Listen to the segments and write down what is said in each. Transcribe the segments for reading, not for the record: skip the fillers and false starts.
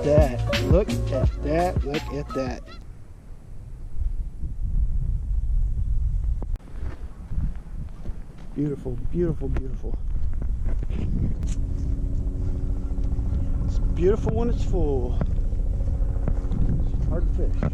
that. Look at that. Look at that. Beautiful, beautiful, beautiful. It's beautiful when it's full. It's hard to fish.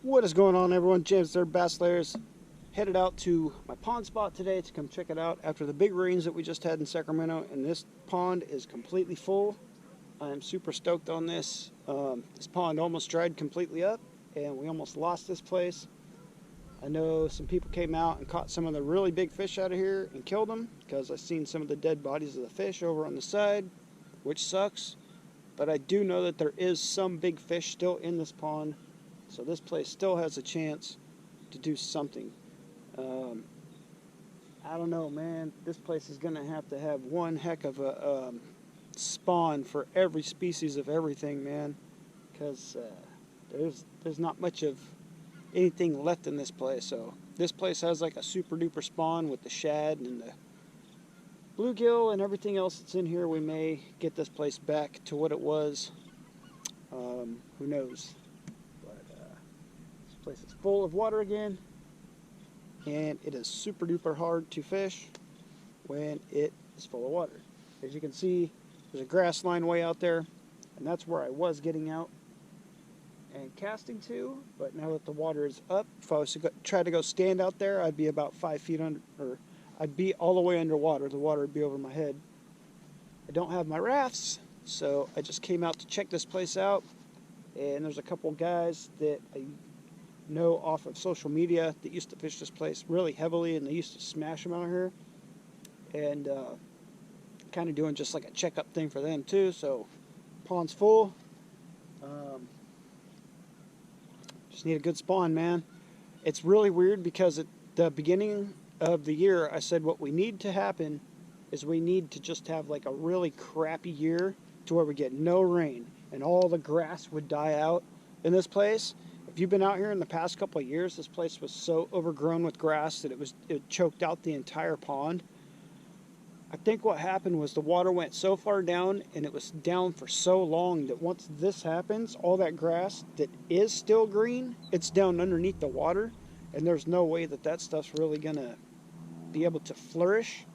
What is going on, everyone? James there, Bass Layers, headed out to my pond spot today to come check it out after the big rains that we just had in Sacramento, and this pond is completely full. I am super stoked on this. This pond almost dried completely up and we almost lost this place. I know some people came out and caught some of the really big fish out of here and killed them, because I've seen some of the dead bodies of the fish over on the side, which sucks. But I do know that there is some big fish still in this pond. So this place still has a chance to do something. I don't know, man. This place is going to have one heck of a spawn for every species of everything, man. Because there's not much of anything left in this place. So this place has like a super duper spawn with the shad and the bluegill and everything else that's in here. We may get this place back to what it was. Who knows? Place is full of water again, and it is super duper hard to fish when it is full of water. As you can see, there's a grass line way out there, and that's where I was getting out and casting to. But now that the water is up, if I was to try to go stand out there, I'd be about 5 feet under, or I'd be all the way underwater. The water would be over my head. I don't have my rafts, so I just came out to check this place out, and there's a couple guys that I know off of social media that used to fish this place really heavily, and they used to smash them out here, and kind of doing just like a checkup thing for them too. So pond's full. Just need a good spawn, man. It's really weird because at the beginning of the year I said what we need to happen is we need to just have like a really crappy year to where we get no rain and all the grass would die out in this place. If you've been out here in the past couple of years, this place was so overgrown with grass that it choked out the entire pond. I think what happened was the water went so far down, and it was down for so long that once this happens, all that grass that is still green, it's down underneath the water, and there's no way that that stuff's really gonna be able to flourish.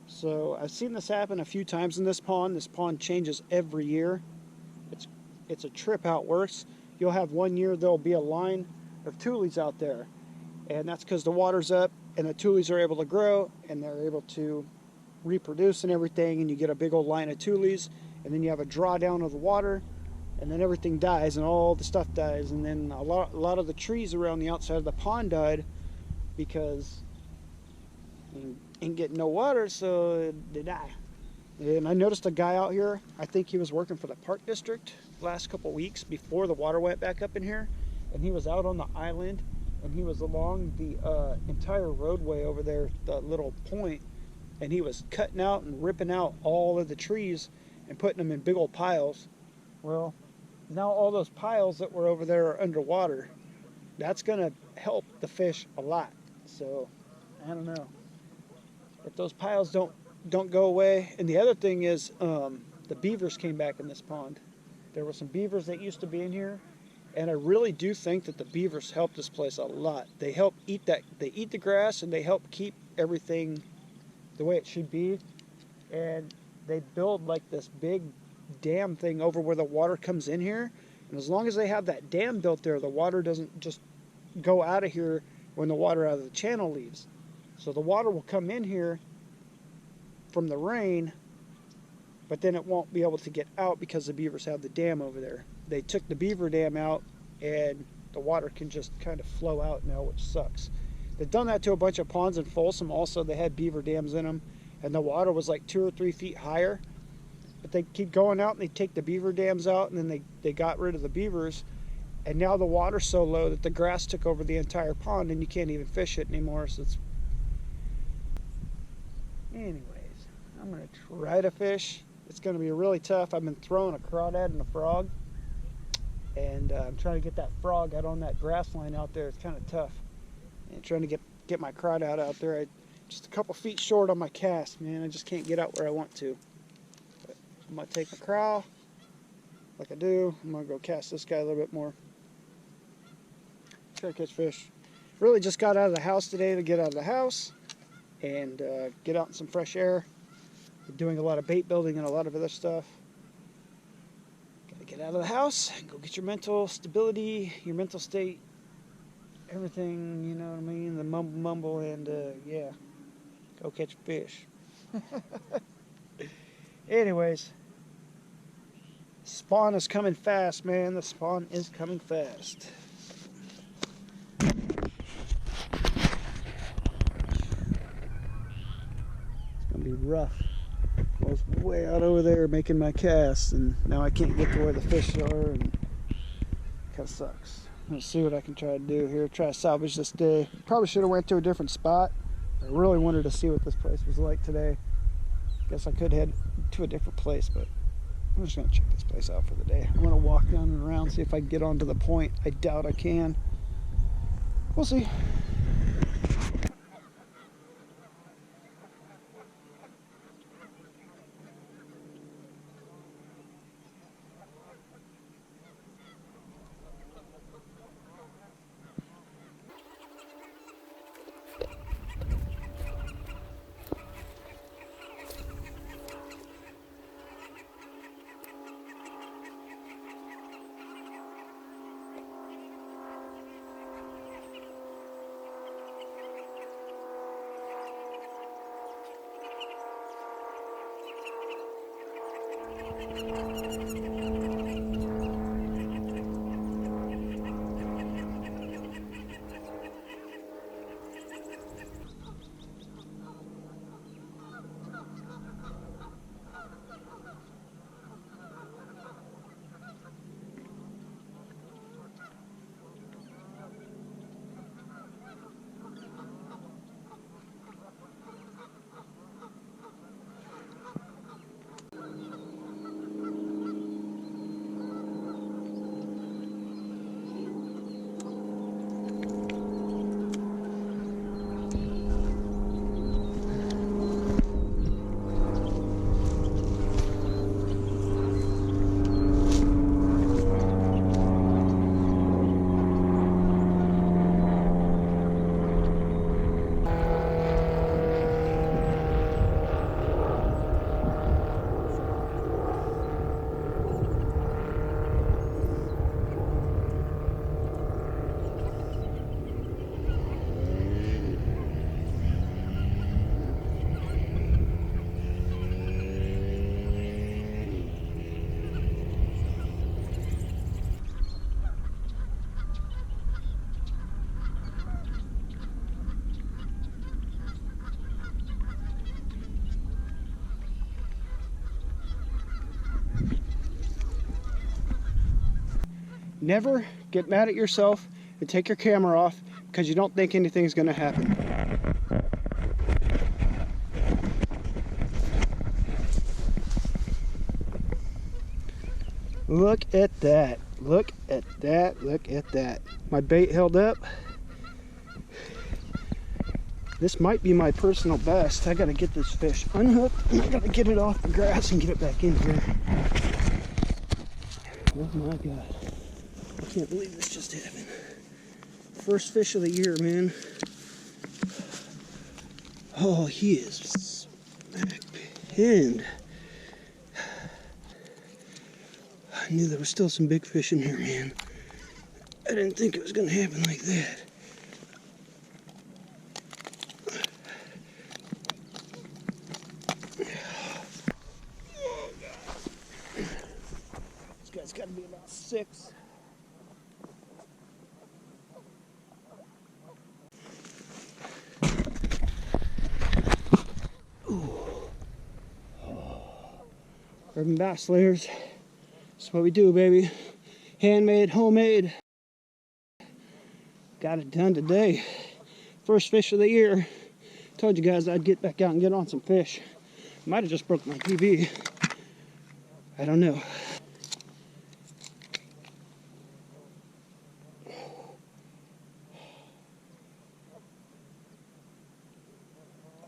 So I've seen this happen a few times in this pond. This pond changes every year. It's a trip how it works. You'll have one year there'll be a line of tules out there, and that's because the water's up and the tules are able to grow and they're able to reproduce and everything, and you get a big old line of tules, and then you have a drawdown of the water, and then everything dies and all the stuff dies, and then a lot of the trees around the outside of the pond died because you ain't getting no water, so they die. And I noticed a guy out here, I think he was working for the park district last couple weeks before the water went back up in here, and he was out on the island, and he was along the entire roadway over there, the little point, and he was cutting out and ripping out all of the trees and putting them in big old piles. Well, now all those piles that were over there are underwater. That's gonna help the fish a lot. So I don't know if those piles don't go away. And the other thing is, the beavers came back in this pond. There were some beavers that used to be in here, and I really do think that the beavers help this place a lot. They help eat they eat the grass, and they help keep everything the way it should be. And they build like this big dam thing over where the water comes in here, and as long as they have that dam built there, the water doesn't just go out of here when the water out of the channel leaves. So the water will come in here from the rain, but then it won't be able to get out because the beavers have the dam over there. They took the beaver dam out, and the water can just kind of flow out now, which sucks. They've done that to a bunch of ponds in Folsom also. They had beaver dams in them, and the water was like 2 or 3 feet higher. But they keep going out and they take the beaver dams out, and then they got rid of the beavers. And now the water's so low that the grass took over the entire pond and you can't even fish it anymore. So it's... Anyways, I'm going to try to fish. It's going to be really tough. I've been throwing a crawdad and a frog. And I'm trying to get that frog out on that grass line out there. It's kind of tough. And trying to get my crawdad out there. I'm just a couple feet short on my cast, man. I just can't get out where I want to. But I'm going to take my crawl like I do. I'm going to go cast this guy a little bit more. Try to catch fish. Really just got out of the house today to get out of the house and get out in some fresh air. Been doing a lot of bait building and a lot of other stuff. Gotta get out of the house and go get your mental stability, your mental state, everything, you know what I mean? The mumble, and yeah, go catch fish. Anyways, spawn is coming fast, man. The spawn is coming fast. It's gonna be rough. I was way out over there making my casts, and now I can't get to where the fish are, and it kind of sucks. I'm gonna see what I can try to do here. Try to salvage this day. Probably should have went to a different spot. I really wanted to see what this place was like today. Guess I could head to a different place, but I'm just gonna check this place out for the day. I'm gonna walk down and around, see if I can get onto the point. I doubt I can. We'll see. Never get mad at yourself and take your camera off because you don't think anything's going to happen. Look at that. Look at that. Look at that. My bait held up. This might be my personal best. I got to get this fish unhooked and I got to get it off the grass and get it back in here. Oh my God. I can't believe this just happened. First fish of the year, man. Oh, he is smack pinned. I knew there was still some big fish in here, man. I didn't think it was going to happen like that. Oh, God. This guy's got to be about 6. Urban Bass Slayers. That's what we do, baby. Handmade, homemade. Got it done today. First fish of the year. Told you guys I'd get back out and get on some fish. Might have just broke my PB. I don't know.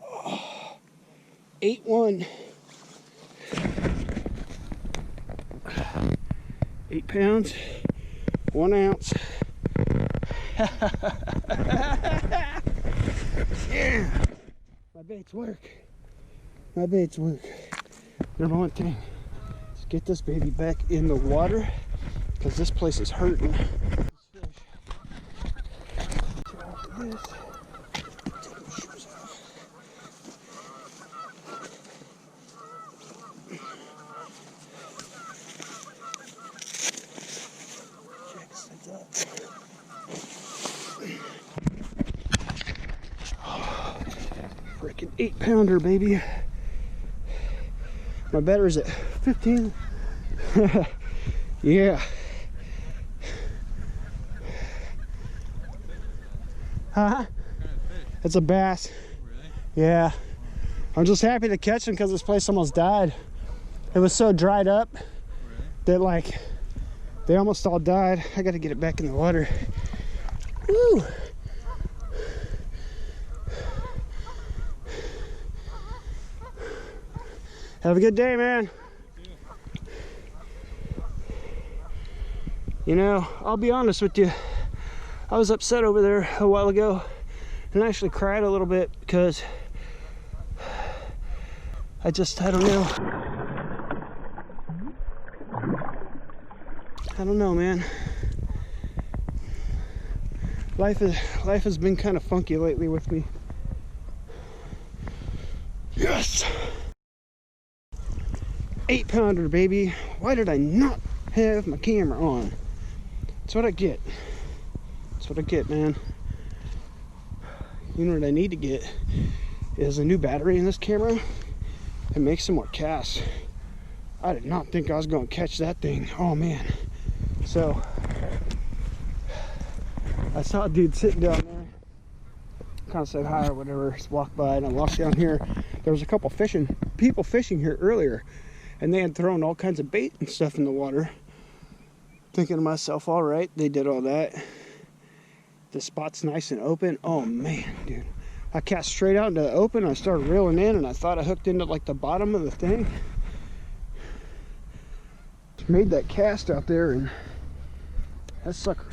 Oh, 8-1. 8 pounds, 1 ounce. Yeah, my baits work. My baits work. Number one thing is get this baby back in the water because this place is hurting. This. Freaking 8-pounder, baby. My battery's at 15. Yeah. Huh? It's a bass. Really? Yeah. I'm just happy to catch them because this place almost died. It was so dried up that like they almost all died. I got to get it back in the water. Woo! Have a good day, man. You know, I'll be honest with you. I was upset over there a while ago and I actually cried a little bit because I don't know. I don't know, man. Life has been kind of funky lately with me. Yes! 8-pounder, baby. Why did I not have my camera on? That's what I get. That's what I get, man. You know what I need to get is a new battery in this camera and make some more casts. I did not think I was going to catch that thing. Oh, man. So, I saw a dude sitting down there. Kind of said hi or whatever. Just walked by and I walked down here. There was a couple people fishing here earlier. And they had thrown all kinds of bait and stuff in the water. Thinking to myself, all right, they did all that. The spot's nice and open. Oh man, dude. I cast straight out into the open. I started reeling in and I thought I hooked into like the bottom of the thing. Made that cast out there and that sucker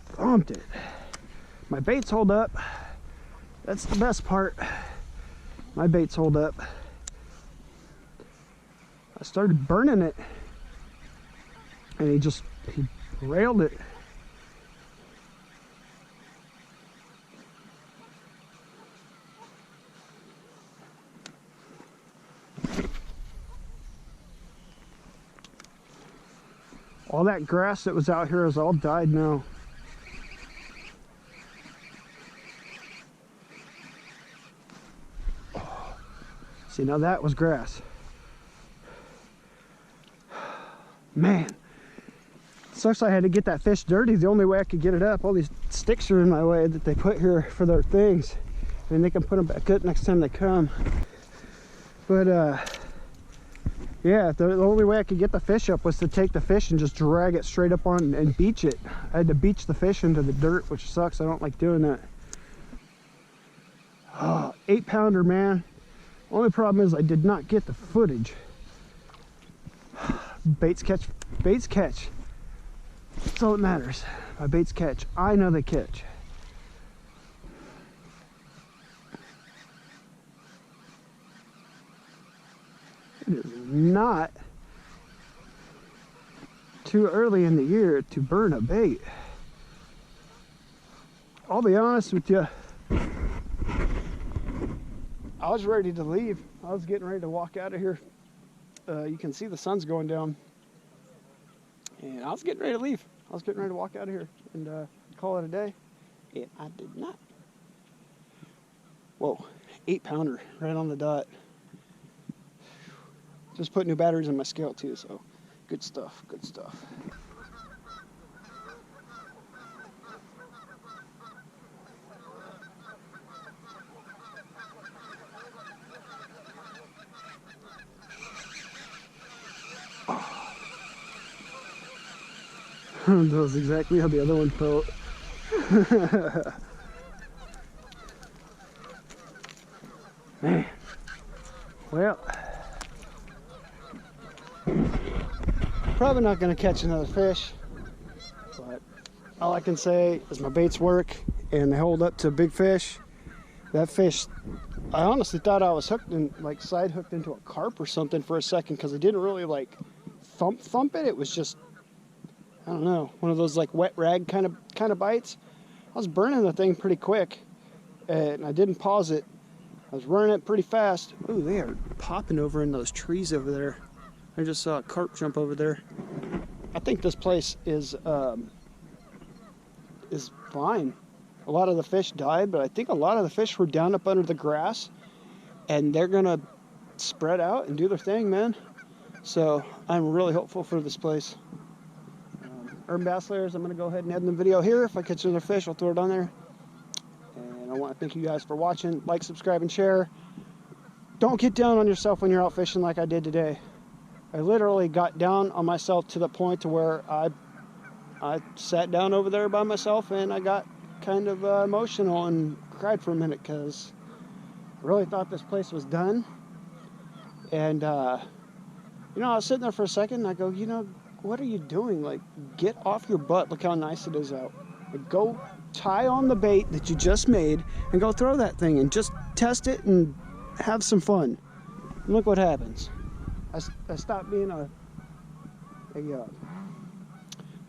thumped it. My baits hold up. That's the best part. My baits hold up. I started burning it and he railed it. All that grass that was out here is all died now. Oh, see, now that was grass. Man, sucks I had to get that fish dirty. The only way I could get it up, all these sticks are in my way that they put here for their things. And they can put them back up next time they come. But yeah, the only way I could get the fish up was to take the fish and just drag it straight up on and beach it. I had to beach the fish into the dirt, which sucks. I don't like doing that. Oh, 8-pounder, man. Only problem is I did not get the footage. Baits catch. Baits catch. That's all that matters. My baits catch. I know they catch. It is not too early in the year to burn a bait. I'll be honest with you. I was ready to leave. I was getting ready to walk out of here. You can see the sun's going down. And I was getting ready to leave. I was getting ready to walk out of here and call it a day. And I did not. Whoa, 8-pounder right on the dot. Just put new batteries in my scale too, so good stuff, good stuff. That was exactly how the other one felt. Man. Well, probably not going to catch another fish, but all I can say is my baits work and they hold up to big fish. That fish, I honestly thought I was hooked and like side hooked into a carp or something for a second, because I didn't really like thump it. It was just, I don't know, one of those like wet rag kind of bites. I was burning the thing pretty quick and I didn't pause it. I was running it pretty fast. Ooh, they are popping over in those trees over there. I just saw a carp jump over there. I think this place is fine. A lot of the fish died, but I think a lot of the fish were down up under the grass, and they're gonna spread out and do their thing, man. So I'm really hopeful for this place. Urban bass layers, I'm gonna go ahead and end the video here. If I catch another fish, I'll throw it on there. And I want to thank you guys for watching. Like, subscribe, and share. Don't get down on yourself when you're out fishing like I did today. I literally got down on myself to the point to where I sat down over there by myself and I got kind of emotional and cried for a minute, because I really thought this place was done. And you know, I was sitting there for a second and I go, you know, what are you doing? Like, get off your butt. Look how nice it is out. Like, go tie on the bait that you just made and go throw that thing and just test it and have some fun. And look what happens. I stopped being what's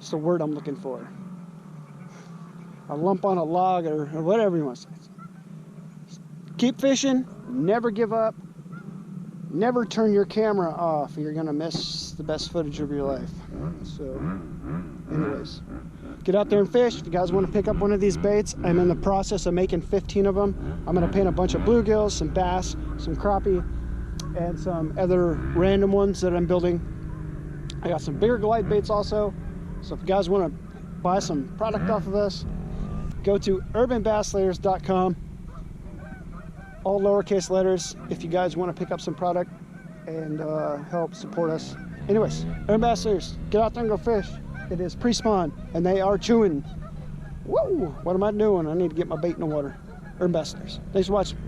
the word I'm looking for? A lump on a log, or whatever you want to say. Keep fishing, never give up, never turn your camera off, or you're gonna miss the best footage of your life. So, anyways, get out there and fish. If you guys want to pick up one of these baits, I'm in the process of making 15 of them. I'm gonna paint a bunch of bluegills, some bass, some crappie, and some other random ones that I'm building. I got some bigger glide baits also. So if you guys want to buy some product off of us, go to urbanbasslayers.com. All lowercase letters if you guys want to pick up some product and help support us. Anyways, Urban Bass Layers, get out there and go fish. It is pre-spawn and they are chewing. Whoa, what am I doing? I need to get my bait in the water. Urban Bass Layers. Thanks for watching.